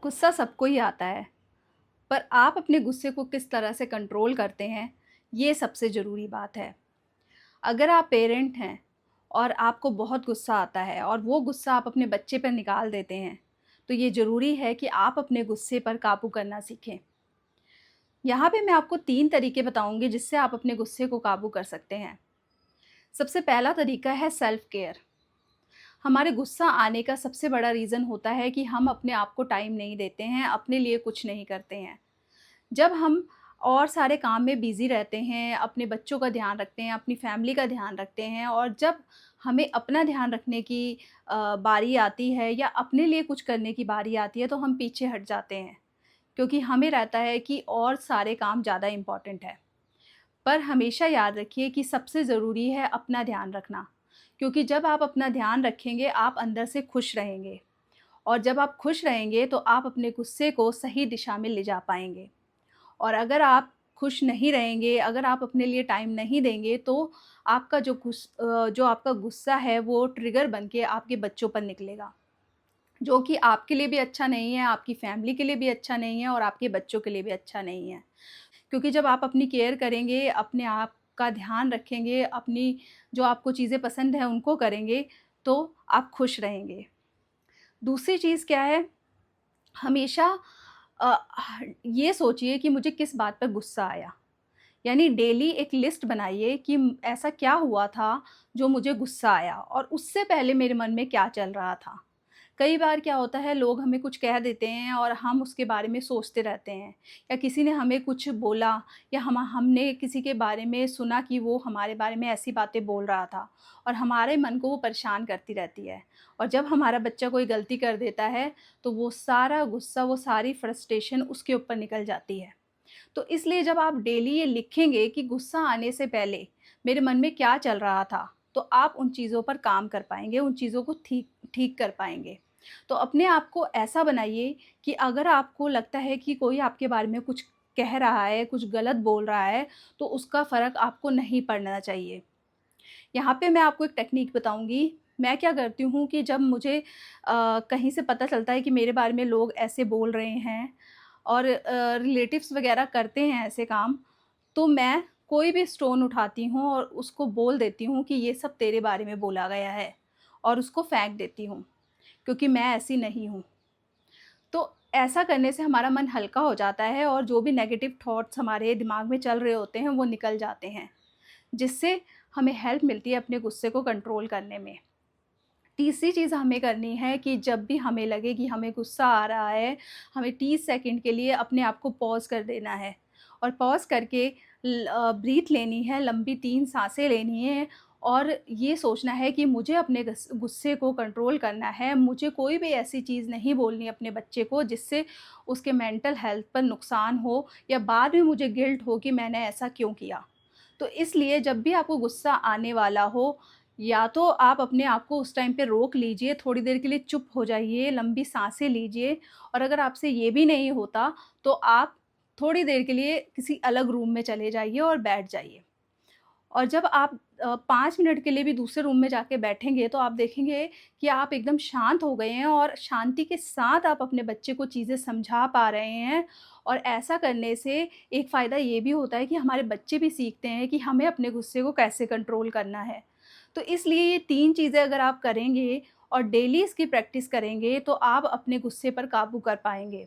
गुस्सा सबको ही आता है, पर आप अपने गुस्से को किस तरह से कंट्रोल करते हैं, ये सबसे ज़रूरी बात है। अगर आप पेरेंट हैं और आपको बहुत गुस्सा आता है और वो गुस्सा आप अपने बच्चे पर निकाल देते हैं, तो ये ज़रूरी है कि आप अपने गुस्से पर काबू करना सीखें। यहाँ पे मैं आपको 3 तरीके बताऊँगी जिससे आप अपने गुस्से को काबू कर सकते हैं। सबसे पहला तरीका है सेल्फ केयर। हमारे गुस्सा आने का सबसे बड़ा रीज़न होता है कि हम अपने आप को टाइम नहीं देते हैं, अपने लिए कुछ नहीं करते हैं। जब हम और सारे काम में बिज़ी रहते हैं, अपने बच्चों का ध्यान रखते हैं, अपनी फैमिली का ध्यान रखते हैं और जब हमें अपना ध्यान रखने की बारी आती है या अपने लिए कुछ करने की बारी आती है, तो हम पीछे हट जाते हैं, क्योंकि हमें रहता है कि और सारे काम ज़्यादा इम्पोर्टेंट है। पर हमेशा याद रखिए कि सबसे ज़रूरी है अपना ध्यान रखना, क्योंकि जब आप अपना ध्यान रखेंगे, आप अंदर से खुश रहेंगे और जब आप खुश रहेंगे, तो आप अपने गुस्से को सही दिशा में ले जा पाएँगे। और अगर आप खुश नहीं रहेंगे, अगर आप अपने लिए टाइम नहीं देंगे, तो आपका जो आपका गुस्सा है वो ट्रिगर बन के आपके बच्चों पर निकलेगा, जो कि आपके लिए भी अच्छा नहीं है, आपकी फैमिली के लिए भी अच्छा नहीं है और आपके बच्चों के लिए भी अच्छा नहीं है। क्योंकि जब आप अपनी केयर करेंगे, अपने आप का ध्यान रखेंगे, अपनी जो आपको चीज़ें पसंद हैं उनको करेंगे, तो आप खुश रहेंगे। दूसरी चीज़ क्या है, हमेशा अ, ये सोचिए कि मुझे किस बात पर गुस्सा आया। यानी डेली एक लिस्ट बनाइए कि ऐसा क्या हुआ था जो मुझे गुस्सा आया और उससे पहले मेरे मन में क्या चल रहा था। कई बार क्या होता है, लोग हमें कुछ कह देते हैं और हम उसके बारे में सोचते रहते हैं, या किसी ने हमें कुछ बोला या हमने किसी के बारे में सुना कि वो हमारे बारे में ऐसी बातें बोल रहा था और हमारे मन को वो परेशान करती रहती है। और जब हमारा बच्चा कोई गलती कर देता है, तो वो सारा गुस्सा, वो सारी फ्रस्ट्रेशन उसके ऊपर निकल जाती है। तो इसलिए जब आप डेली ये लिखेंगे कि गुस्सा आने से पहले मेरे मन में क्या चल रहा था, तो आप उन चीज़ों पर काम कर पाएँगे, उन चीज़ों को ठीक ठीक कर पाएँगे। तो अपने आप को ऐसा बनाइए कि अगर आपको लगता है कि कोई आपके बारे में कुछ कह रहा है, कुछ गलत बोल रहा है, तो उसका फ़र्क आपको नहीं पड़ना चाहिए। यहाँ पे मैं आपको एक टेक्नीक बताऊँगी। मैं क्या करती हूँ कि जब मुझे कहीं से पता चलता है कि मेरे बारे में लोग ऐसे बोल रहे हैं और रिलेटिव्स वग़ैरह करते हैं ऐसे काम, तो मैं कोई भी स्टोन उठाती हूँ और उसको बोल देती हूँ कि ये सब तेरे बारे में बोला गया है और उसको फेंक देती हूँ, क्योंकि मैं ऐसी नहीं हूँ। तो ऐसा करने से हमारा मन हल्का हो जाता है और जो भी नेगेटिव थॉट्स हमारे दिमाग में चल रहे होते हैं, वो निकल जाते हैं, जिससे हमें हेल्प मिलती है अपने गुस्से को कंट्रोल करने में। तीसरी चीज़ हमें करनी है कि जब भी हमें लगे कि हमें गुस्सा आ रहा है, हमें 30 सेकंड के लिए अपने आप को पॉज़ कर देना है और पॉज़ करके ब्रीथ लेनी है, लंबी 3 साँसें लेनी है और ये सोचना है कि मुझे अपने गुस्से को कंट्रोल करना है। मुझे कोई भी ऐसी चीज़ नहीं बोलनी अपने बच्चे को जिससे उसके मेंटल हेल्थ पर नुकसान हो या बाद में मुझे गिल्ट हो कि मैंने ऐसा क्यों किया। तो इसलिए जब भी आपको गुस्सा आने वाला हो, या तो आप अपने आप को उस टाइम पे रोक लीजिए, थोड़ी देर के लिए चुप हो जाइए, लंबी साँसें लीजिए और अगर आपसे ये भी नहीं होता, तो आप थोड़ी देर के लिए किसी अलग रूम में चले जाइए और बैठ जाइए। और जब आप 5 मिनट के लिए भी दूसरे रूम में जाके बैठेंगे, तो आप देखेंगे कि आप एकदम शांत हो गए हैं और शांति के साथ आप अपने बच्चे को चीज़ें समझा पा रहे हैं। और ऐसा करने से एक फ़ायदा ये भी होता है कि हमारे बच्चे भी सीखते हैं कि हमें अपने गुस्से को कैसे कंट्रोल करना है। तो इसलिए ये 3 चीज़ें अगर आप करेंगे और डेली इसकी प्रैक्टिस करेंगे, तो आप अपने गुस्से पर काबू कर पाएँगे।